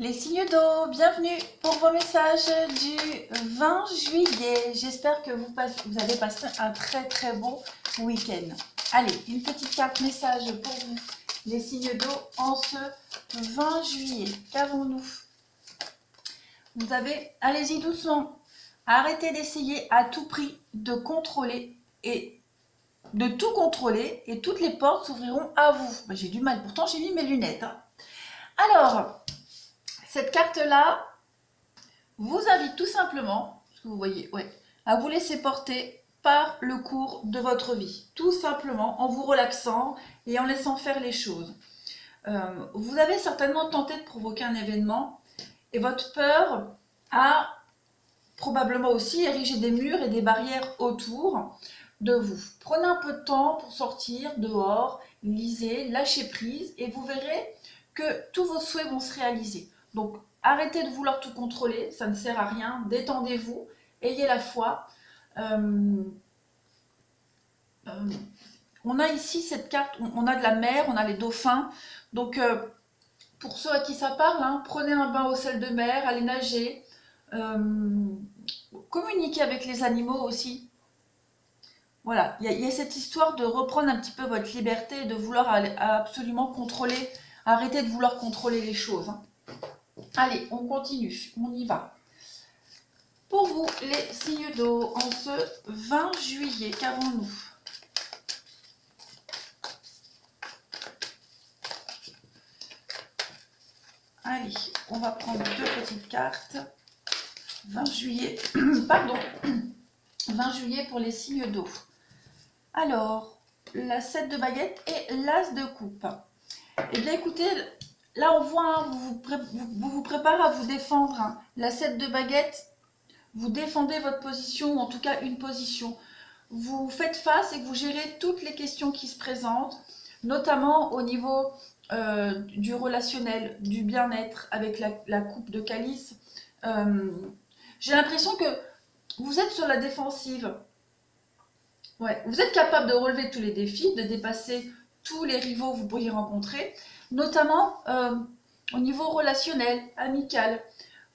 Les signes d'eau, bienvenue pour vos messages du 20 juillet. J'espère que vous avez passé un très bon week-end. Allez, une petite carte message pour vous, les signes d'eau, en ce 20 juillet. Qu'avons-nous? Vous avez, allez-y doucement, arrêtez d'essayer à tout prix de contrôler et de tout contrôler et toutes les portes s'ouvriront à vous. J'ai du mal, pourtant j'ai mis mes lunettes. Alors, cette carte-là vous invite tout simplement, ce que vous voyez, à vous laisser porter par le cours de votre vie. Tout simplement en vous relaxant et en laissant faire les choses. Vous avez certainement tenté de provoquer un événement et votre peur a probablement aussi érigé des murs et des barrières autour de vous. Prenez un peu de temps pour sortir dehors, lisez, lâchez prise et vous verrez que tous vos souhaits vont se réaliser. Donc, arrêtez de vouloir tout contrôler, ça ne sert à rien, détendez-vous, ayez la foi. On a ici cette carte, on a de la mer, on a les dauphins, donc pour ceux à qui ça parle, prenez un bain au sel de mer, allez nager, communiquez avec les animaux aussi. Voilà, il y a cette histoire de reprendre un petit peu votre liberté et de vouloir absolument contrôler, arrêter de vouloir contrôler les choses. Allez, on continue, on y va. Pour vous, les signes d'eau, en ce 20 juillet, qu'avons-nous? Allez, on va prendre deux petites cartes. 20 juillet, pardon, 20 juillet pour les signes d'eau. Alors, la 7 de baguette et l'as de coupe. Eh bien, écoutez, là, on voit, vous vous préparez à vous défendre. La 7 de baguette, vous défendez votre position, ou en tout cas une position. Vous faites face et vous gérez toutes les questions qui se présentent, notamment au niveau du relationnel, du bien-être avec la coupe de calice. J'ai l'impression que vous êtes sur la défensive. Ouais, vous êtes capable de relever tous les défis, de dépasser tous les rivaux que vous pourriez rencontrer, notamment au niveau relationnel, amical.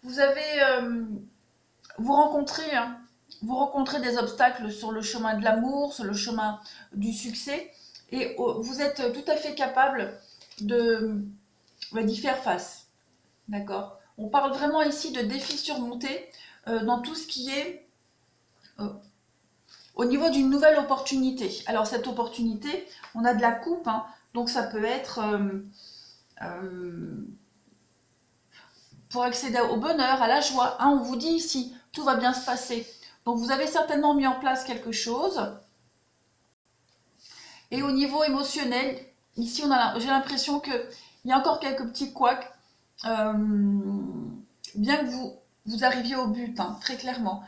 Vous avez, vous rencontrez des obstacles sur le chemin de l'amour, sur le chemin du succès, et vous êtes tout à fait capable d'y faire face. D'accord? On parle vraiment ici de défis surmontés dans tout ce qui est au niveau d'une nouvelle opportunité. Alors cette opportunité, on a de la coupe, donc ça peut être pour accéder au bonheur, à la joie. On vous dit ici, tout va bien se passer. Donc vous avez certainement mis en place quelque chose. Et au niveau émotionnel, ici j'ai l'impression qu'il y a encore quelques petits couacs. Bien que vous arriviez au but, très clairement.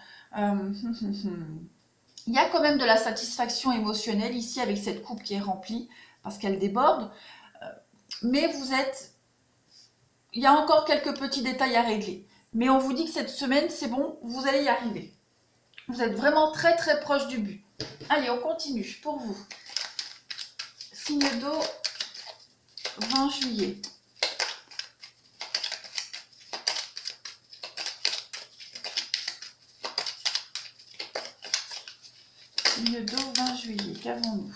Il y a quand même de la satisfaction émotionnelle ici avec cette coupe qui est remplie parce qu'elle déborde. Mais il y a encore quelques petits détails à régler. Mais on vous dit que cette semaine, c'est bon, vous allez y arriver. Vous êtes vraiment très proche du but. Allez, on continue pour vous. Signe d'eau, 20 juillet. Signe d'eau, 20 juillet, qu'avons-nous?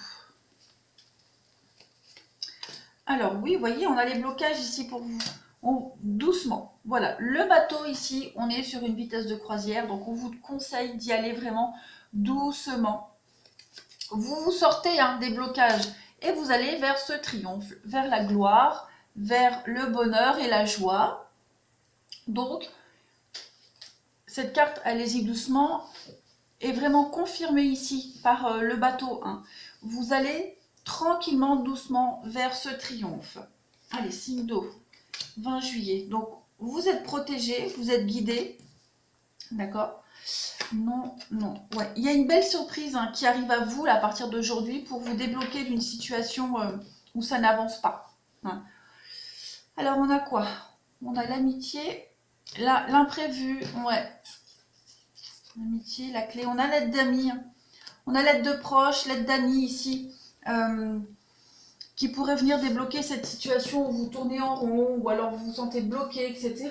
Alors oui, vous voyez, on a les blocages ici pour vous. Doucement, voilà, le bateau ici, on est sur une vitesse de croisière, donc on vous conseille d'y aller vraiment doucement. Vous sortez des blocages et vous allez vers ce triomphe, vers la gloire, vers le bonheur et la joie. Donc, cette carte, allez-y doucement, est vraiment confirmée ici par le bateau. Vous allez tranquillement, doucement vers ce triomphe. Allez, signe d'eau, 20 juillet. Donc, vous êtes protégé, vous êtes guidé. D'accord? Non. Ouais. Il y a une belle surprise qui arrive à vous là, à partir d'aujourd'hui pour vous débloquer d'une situation où ça n'avance pas. Alors, on a quoi? On a l'amitié, l'imprévu, ouais. L'amitié, la clé. On a l'aide d'amis. On a l'aide de proches, l'aide d'amis ici, qui pourrait venir débloquer cette situation où vous tournez en rond, ou alors vous vous sentez bloqué, etc.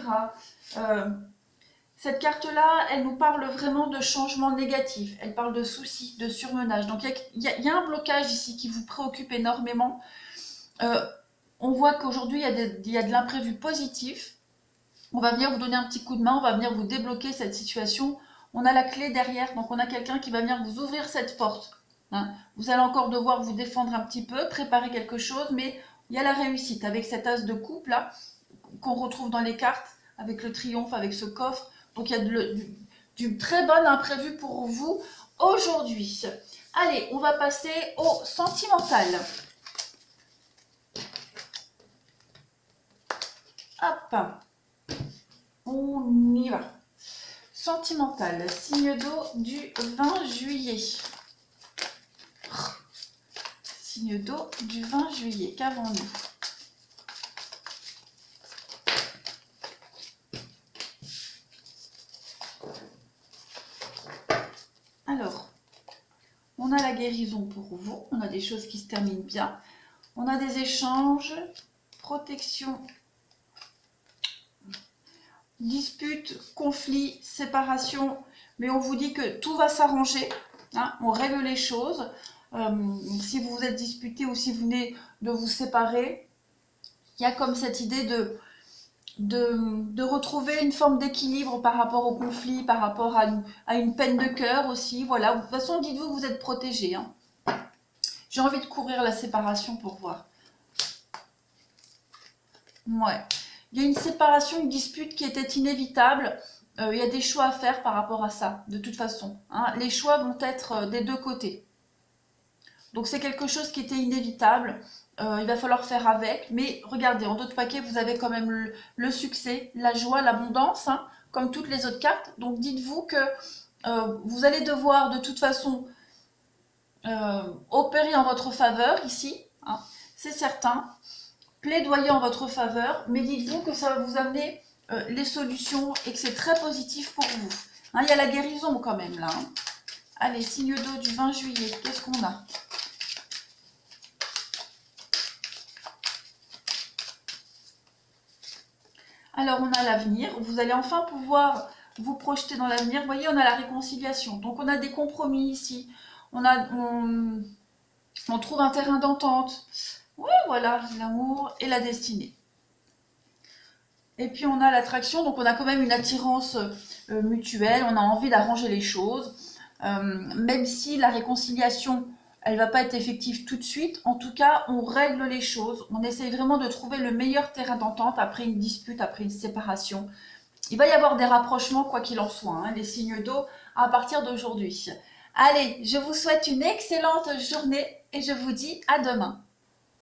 Cette carte-là, elle nous parle vraiment de changements négatifs. Elle parle de soucis, de surmenage. Donc, il y a un blocage ici qui vous préoccupe énormément. On voit qu'aujourd'hui, il y a de l'imprévu positif. On va venir vous donner un petit coup de main, on va venir vous débloquer cette situation. On a la clé derrière, donc on a quelqu'un qui va venir vous ouvrir cette porte. Hein. Vous allez encore devoir vous défendre un petit peu, préparer quelque chose, mais il y a la réussite avec cet as de coupe là, qu'on retrouve dans les cartes, avec le triomphe, avec ce coffre. Donc il y a du très bon imprévu pour vous aujourd'hui. Allez, on va passer au sentimental. Hop, on y va. Sentimental, signe d'eau du 20 juillet. Signe d'eau du 20 juillet, qu'avons-nous? Alors, on a la guérison pour vous, on a des choses qui se terminent bien, on a des échanges, protection, dispute, conflit, séparation, mais on vous dit que tout va s'arranger, hein, on règle les choses. Si vous vous êtes disputé ou si vous venez de vous séparer, il y a comme cette idée de retrouver une forme d'équilibre par rapport au conflit, par rapport à une peine de cœur aussi. Voilà. De toute façon, dites-vous que vous êtes protégé. Hein. J'ai envie de courir la séparation pour voir. Ouais. Il y a une séparation, une dispute qui était inévitable. Il y a des choix à faire par rapport à ça, de toute façon. Hein. Les choix vont être des deux côtés. Donc c'est quelque chose qui était inévitable. Il va falloir faire avec. Mais regardez, en d'autres paquets, vous avez quand même le succès, la joie, l'abondance, hein, comme toutes les autres cartes. Donc dites-vous que vous allez devoir de toute façon opérer en votre faveur ici. Hein, c'est certain. Plaidoyer en votre faveur. Mais dites-vous que ça va vous amener les solutions et que c'est très positif pour vous. Hein, il y a la guérison quand même là. Hein. Allez, signe d'eau du 20 juillet. Qu'est-ce qu'on a ? Alors, on a l'avenir. Vous allez enfin pouvoir vous projeter dans l'avenir. Vous voyez, on a la réconciliation. Donc, on a des compromis ici. On trouve un terrain d'entente. Oui, voilà, l'amour et la destinée. Et puis, on a l'attraction. Donc, on a quand même une attirance mutuelle. On a envie d'arranger les choses. Même si la réconciliation, elle ne va pas être effective tout de suite. En tout cas, on règle les choses. On essaye vraiment de trouver le meilleur terrain d'entente après une dispute, après une séparation. Il va y avoir des rapprochements, quoi qu'il en soit, hein, les signes d'eau à partir d'aujourd'hui. Allez, je vous souhaite une excellente journée et je vous dis à demain.